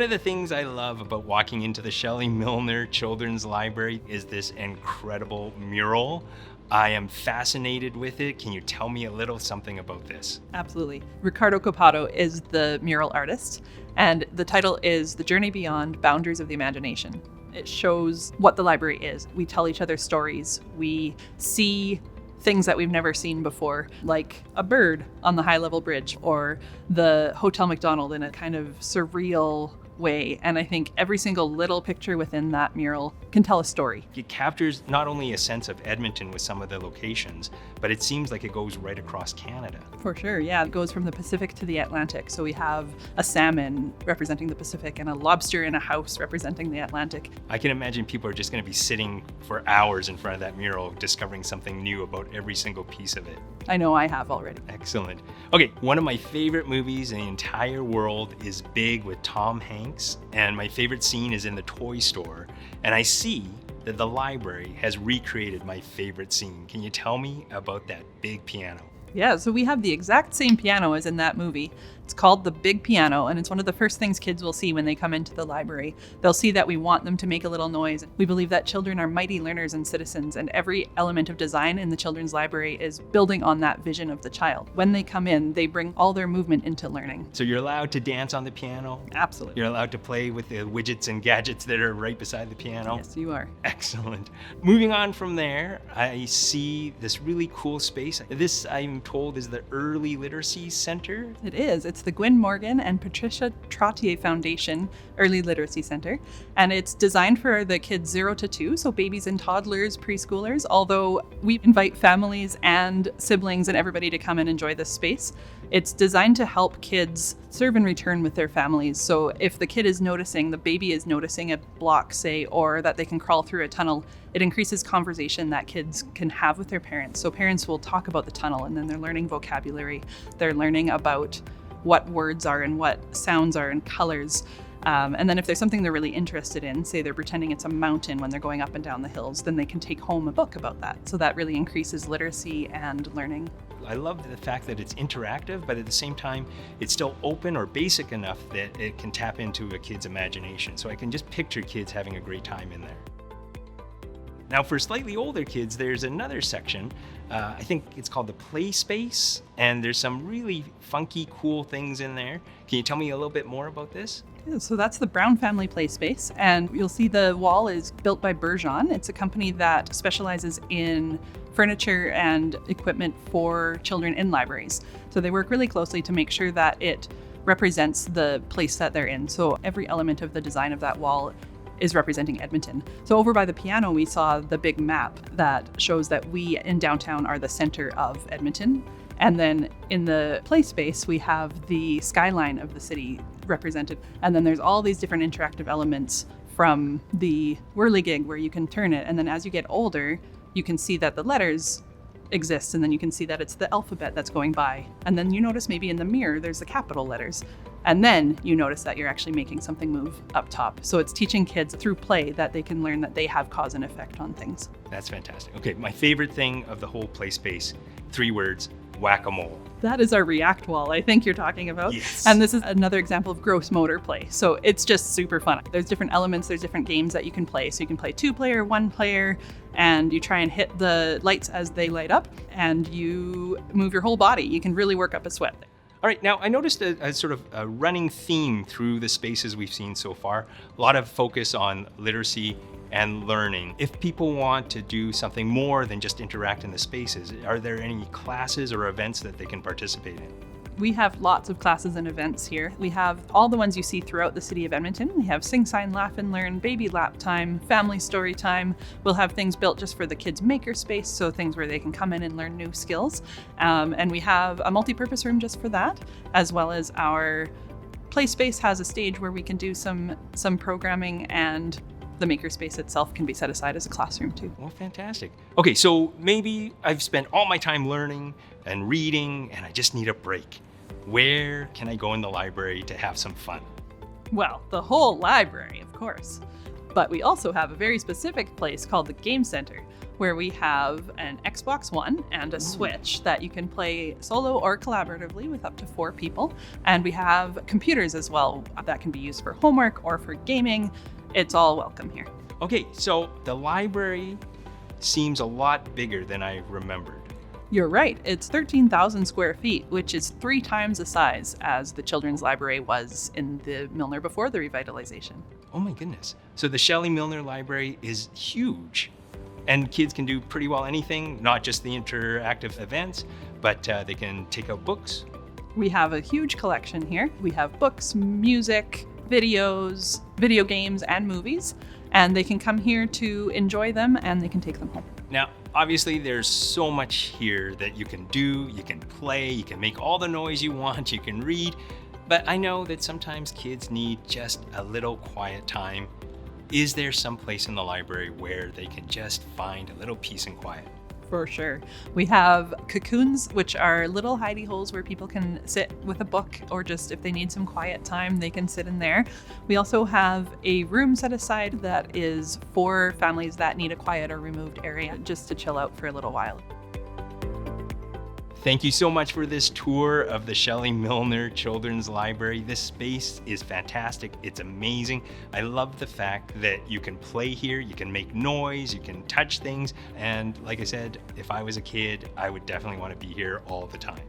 One of the things I love about walking into the Shelley Milner Children's Library is this incredible mural. I am fascinated with it. Can you tell me a little something about this? Absolutely. Ricardo Cappato is the mural artist, and the title is The Journey Beyond Boundaries of the Imagination. It shows what the library is. We tell each other stories. We see things that we've never seen before, like a bird on the high-level bridge or the Hotel McDonald in a kind of surreal way. And I think every single little picture within that mural can tell a story. It captures not only a sense of Edmonton with some of the locations, but it seems like it goes right across Canada. For sure, yeah. It goes from the Pacific to the Atlantic. So we have a salmon representing the Pacific and a lobster in a house representing the Atlantic. I can imagine people are just going to be sitting for hours in front of that mural, discovering something new about every single piece of it. I know I have already. Excellent. Okay, one of my favorite movies in the entire world is Big with Tom Hanks, and my favorite scene is in the toy store, and I see that the library has recreated my favorite scene. Can you tell me about that big piano? Yeah, so we have the exact same piano as in that movie. It's called the Big Piano, and it's one of the first things kids will see when they come into the library. They'll see that we want them to make a little noise. We believe that children are mighty learners and citizens, and every element of design in the children's library is building on that vision of the child. When they come in, they bring all their movement into learning. So you're allowed to dance on the piano? Absolutely. You're allowed to play with the widgets and gadgets that are right beside the piano? Yes, you are. Excellent. Moving on from there, I see this really cool space. This, I'm told, is the Early Literacy Center. It is. It's the Gwyn Morgan and Patricia Trottier Foundation Early Literacy Center. And it's designed for the kids 0 to 2, so babies and toddlers, preschoolers, although we invite families and siblings and everybody to come and enjoy this space. It's designed to help kids serve and return with their families. So if the kid is noticing, the baby is noticing a block, say, or that they can crawl through a tunnel, it increases conversation that kids can have with their parents. So parents will talk about the tunnel, and then they're learning vocabulary. They're learning about what words are and what sounds are and colors. And then if there's something they're really interested in, say they're pretending it's a mountain when they're going up and down the hills, then they can take home a book about that. So that really increases literacy and learning. I love the fact that it's interactive, but at the same time, it's still open or basic enough that it can tap into a kid's imagination. So I can just picture kids having a great time in there. Now, for slightly older kids, there's another section. I think it's called the Play Space, and there's some really funky, cool things in there. Can you tell me a little bit more about this? Yeah, so that's the Brown Family Play Space, and you'll see the wall is built by Bergeon. It's a company that specializes in furniture and equipment for children in libraries. So they work really closely to make sure that it represents the place that they're in. So every element of the design of that wall is representing Edmonton. So over by the piano, we saw the big map that shows that we in downtown are the center of Edmonton. And then in the play space, we have the skyline of the city represented. And then there's all these different interactive elements from the whirligig where you can turn it. And then as you get older, you can see that the letters exist, and then you can see that it's the alphabet that's going by. And then you notice maybe in the mirror, there's the capital letters. And then you notice that you're actually making something move up top. So it's teaching kids through play that they can learn that they have cause and effect on things. That's fantastic. Okay, my favorite thing of the whole play space, 3 words, whack-a-mole. That is our React wall I think you're talking about. Yes. And this is another example of gross motor play. So it's just super fun. There's different elements, there's different games that you can play. So you can play 2-player, 1-player, and you try and hit the lights as they light up, and you move your whole body. You can really work up a sweat. All right, now I noticed a sort of a running theme through the spaces we've seen so far. A lot of focus on literacy and learning. If people want to do something more than just interact in the spaces, are there any classes or events that they can participate in? We have lots of classes and events here. We have all the ones you see throughout the city of Edmonton. We have Sing, Sign, Laugh and Learn, Baby Lap Time, Family Story Time. We'll have things built just for the kids' maker space, so things where they can come in and learn new skills. And we have a multi-purpose room just for that, as well as our play space has a stage where we can do some programming, and the makerspace itself can be set aside as a classroom too. Well, fantastic. Okay, so maybe I've spent all my time learning and reading and I just need a break. Where can I go in the library to have some fun? Well, the whole library, of course. But we also have a very specific place called the Game Center, where we have an Xbox One and a Switch that you can play solo or collaboratively with up to 4 people. And we have computers as well that can be used for homework or for gaming. It's all welcome here. Okay, so the library seems a lot bigger than I remembered. You're right. It's 13,000 square feet, which is 3 times the size as the children's library was in the Milner before the revitalization. Oh my goodness. So the Shelley Milner Library is huge, and kids can do pretty well anything, not just the interactive events, but they can take out books. We have a huge collection here. We have books, music, videos, video games, and movies, and they can come here to enjoy them and they can take them home. Now, obviously there's so much here that you can do, you can play, you can make all the noise you want, you can read, but I know that sometimes kids need just a little quiet time. Is there some place in the library where they can just find a little peace and quiet? For sure. We have cocoons, which are little hidey holes where people can sit with a book, or just if they need some quiet time, they can sit in there. We also have a room set aside that is for families that need a quiet or removed area just to chill out for a little while. Thank you so much for this tour of the Shelley Milner Children's Library. This space is fantastic. It's amazing. I love the fact that you can play here, you can make noise, you can touch things. And like I said, if I was a kid, I would definitely want to be here all the time.